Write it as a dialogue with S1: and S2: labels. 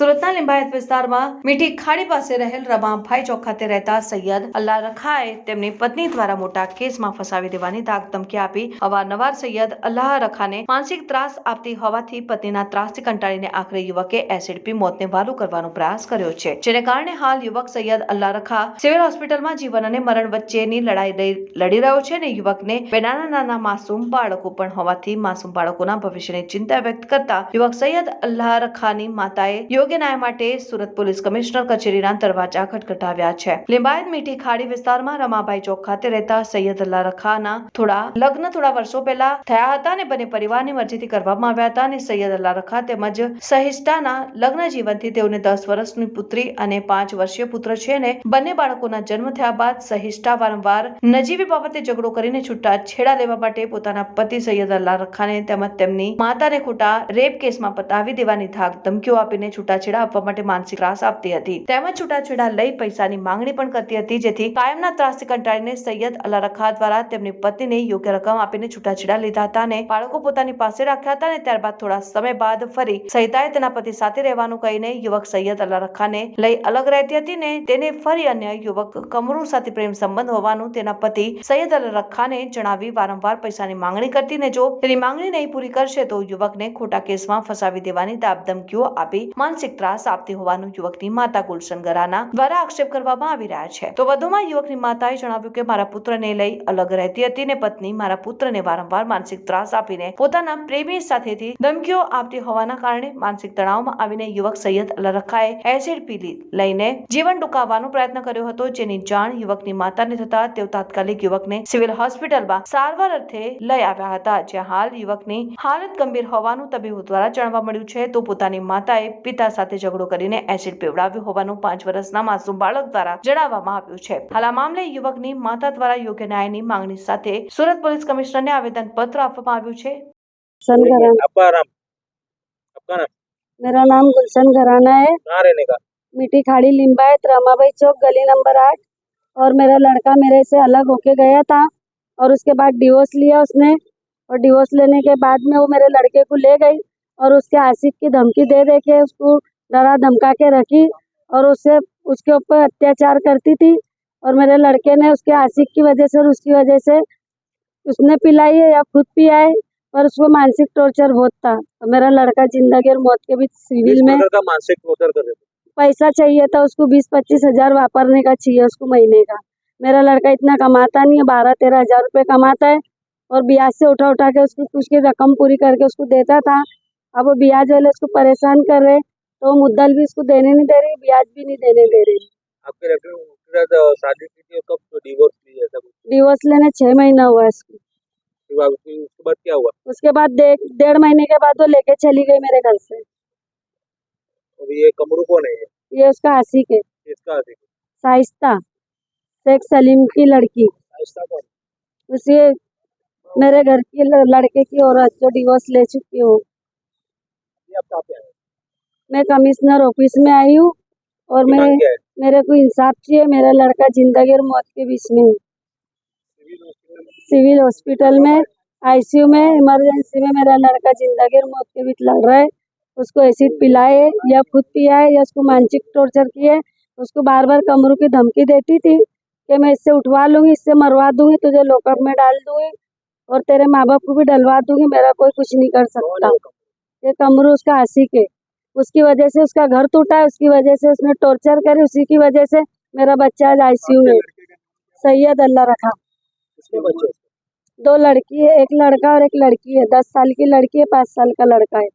S1: સુરતના લિંબાયત વિસ્તારમાં મીઠી ખાડી પાસે રહેલ રમાભાઈ ચોક ખાતે રહેતા સૈયદ અલ્લાહ રખાએ તેમની પત્ની દ્વારા મોટા કેસમાં ફસાવી દેવાની ધાક ધમકી આપી અવારનવાર સૈયદ અલ્લાહ રખાને માનસિક ત્રાસ આપતી હોવાથી પત્નીના ત્રાસથી કંટાળીને આખરે યુવકે એસિડ પી મોતને વહાલું કરવાનો પ્રયાસ કર્યો છે, જેને કારણે હાલ યુવક સૈયદ અલ્લાહ રખા સિવિલ હોસ્પિટલમાં જીવન અને મરણ વચ્ચેની લડાઈ લડી રહ્યો છે અને યુવકને બે નાના માસૂમ બાળકો પણ હોવાથી માસૂમ બાળકોના ભવિષ્યની ચિંતા વ્યક્ત કરતા યુવક સૈયદ અલ્લાહ રખાની માતાએ યોગ્ય ન્યાય માટે સુરત પોલીસ કમિશનર કચેરીના દરવાજા ખટખટાવ્યા છે। લિંબાયત મીઠી ખાડી વિસ્તારમાં રમાભાઈ ચોક ખાતે રહેતા સૈયદ અલ્લાહ રખાના લગ્ન થોડા વર્ષો પહેલા થયા હતા અને બંને પરિવારની મરજીથી કરવામાં આવ્યા હતા અને સૈયદ અલ્લાહ રખા તેમજ સહિષ્ટાના લગ્ન જીવનથી તેઓને 10 વર્ષની પુત્રી અને 5 વર્ષીય પુત્ર છે અને બંને બાળકોના જન્મ થયા બાદ સહિષ્ટા વારંવાર નજીવી બાબતે ઝઘડો કરીને છૂટાછેડા લેવા માટે પોતાના પતિ સૈયદ અલ્લાહ રખાને તેમજ તેમની માતાને ખોટા રેપ કેસમાં પતાવી દેવાની ધાક ધમકીઓ આપીને છૂટાછેડા આપવા માટે માનસિક ત્રાસ આપતી હતી તેમજ છૂટાછેડા લઈ પૈસાની માંગણી પણ કરતી હતી, જેથી કાયમના ત્રાસથી કંટાળીને સૈયદ અલ્લાહ રખા દ્વારા તેમની પત્નીને યોગ્ય રકમ આપીને છૂટાછેડા લીધા હતા અને બાળકો પોતાની પાસે રાખ્યા હતા અને ત્યારબાદ થોડા સમય બાદ ફરી સહિતાએ તેના પતિ સાથે રહેવાનું કહીને યુવક સૈયદ અલ્લાહ રખાને લઈ અલગ રહેતી હતી ને તેને ફરી અન્ય યુવક કમરૂ સાથે પ્રેમ સંબંધ હોવાનું તેના પતિ સૈયદ અલ્લાહ રખાને જણાવી વારંવાર પૈસાની માંગણી કરતી ને જો તેની માંગણી નહીં પૂરી કરશે તો યુવકને ખોટા કેસમાં ફસાવી દેવાની દાબ ધમકીઓ આપી માનસિક ત્રાસ આપતી હોવાનું યુવકની માતા ગુલશન ગરાના દ્વારા આક્ષેપ કરવામાં આવી રહ્યા છે। તો વધુમાં યુવકની માતાએ જણાવ્યું કે મારા પુત્રને લઈ અલગ રહેતી હતી ને પત્ની મારા પુત્રને વારંવાર માનસિક ત્રાસ આપીને પોતાના પ્રેમી સાથેથી ધમકીઓ આપતી હોવાના કારણે માનસિક તણાવમાં આવીને યુવક સૈયદ અલ્લાહ રખાએ એસિડ પી લઈને જીવન ટૂંકાવવાનો પ્રયત્ન કર્યો હતો, જેની જાણ યુવકની માતાને થતા તેઓ તાત્કાલિક યુવકને સિવિલ હોસ્પિટલમાં સારવાર અર્થે લઈ આવ્યા હતા, જ્યાં હાલ યુવકની હાલત ગંભીર હોવાનું તબીબો દ્વારા જાણવા મળ્યું છે। તો પોતાની માતાએ પિતા સાથે ઝઘડો કરીને એસિડ પીવડાવ્યું હોવાનું 5 વર્ષના માસૂમ બાળક દ્વારા જણાવવામાં આવ્યું છે। હાલ આ મામલે યુવકની માતા દ્વારા યોગ્ય ન્યાયની માંગણી સાથે સુરત પોલીસ કમિશનરને આવેદન પત્ર આપવામાં આવ્યું છે।
S2: मेरा नाम गुलशन घराना है।
S3: कहाँ रहने का?
S2: मीठी खाड़ी लिंबायत रमाबाई चौक गली नंबर 8। और मेरा लड़का मेरे से अलग होके गया था और उसके बाद डिवोर्स लिया उसने, और डिवोर्स लेने के बाद में वो मेरे लड़के को ले गई और उसके आशिक की धमकी दे दे के उसको डरा धमका के रखी और उसके ऊपर अत्याचार करती थी। और मेरे लड़के ने उसके आशिक की वजह से और उसकी वजह से उसने पिलाई है या खुद पिया है, और उसको मानसिक टॉर्चर बहुत था। तो मेरा लड़का जिंदगी और मौत के बीच सिविल में
S3: मानसिक टॉर्चर कर
S2: पैसा चाहिए था उसको, 20-25 हजार वापरने का चाहिए उसको महीने का। मेरा लड़का इतना कमाता नहीं है, 12-13 हजार रुपये कमाता है और ब्याज से उठा के उसकी कुछ की रकम पूरी करके उसको देता था। अब वो ब्याज वाले उसको परेशान कर रहे, तो मुद्दल भी उसको देने नहीं दे रही, ब्याज भी नहीं देने दे रही।
S3: आपके शादी की थी कब डिवोर्स ली है?
S2: डिवोर्स लेने 6 महीना हुआ इसको।
S3: उसके बाद क्या हुआ?
S2: उसके बाद 1.5 महीने के बाद वो लेके चली गई मेरे घर से।
S3: अभी ये कमरू कौन है?
S2: ये उसका आशिक है।
S3: किसका आशिक?
S2: शाइस्ता, शेख सलीम की लड़की।
S3: शाइस्ता कौन?
S2: उसे मेरे घर की लड़के की औरत जो डिवोर्स ले चुकी हूँ।
S3: आप कहाँ पे आए?
S2: मैं कमिश्नर ऑफिस में आई हूँ और मेरे को इंसाफ चाहिए। मेरा लड़का जिंदगी और मौत के बीच में सिविल हॉस्पिटल में आईसीयू में इमरजेंसी में मेरा लड़का जिंदगी और मौत के बीच लड़ रहा है। उसको एसिड पिलाए या खुद पिया है या उसको मानसिक टॉर्चर किए। उसको बार बार कमरू की धमकी देती थी कि मैं इससे उठवा लूंगी, इससे मरवा दूंगी, तुझे लॉकअप में डाल दूंगी और तेरे माँ बाप को भी डलवा दूंगी, मेरा कोई कुछ नहीं कर सकता। ये कमरू उसका आशिक है, उसकी वजह से उसका घर टूटा है, उसकी वजह से उसने टॉर्चर करे, उसी की वजह से मेरा बच्चा आज आईसीयू में। सैयद अल्लाह रखा। 2 लड़की है, एक लड़का और एक लड़की है। 10 साल की लड़की है, 5 साल का लड़का है।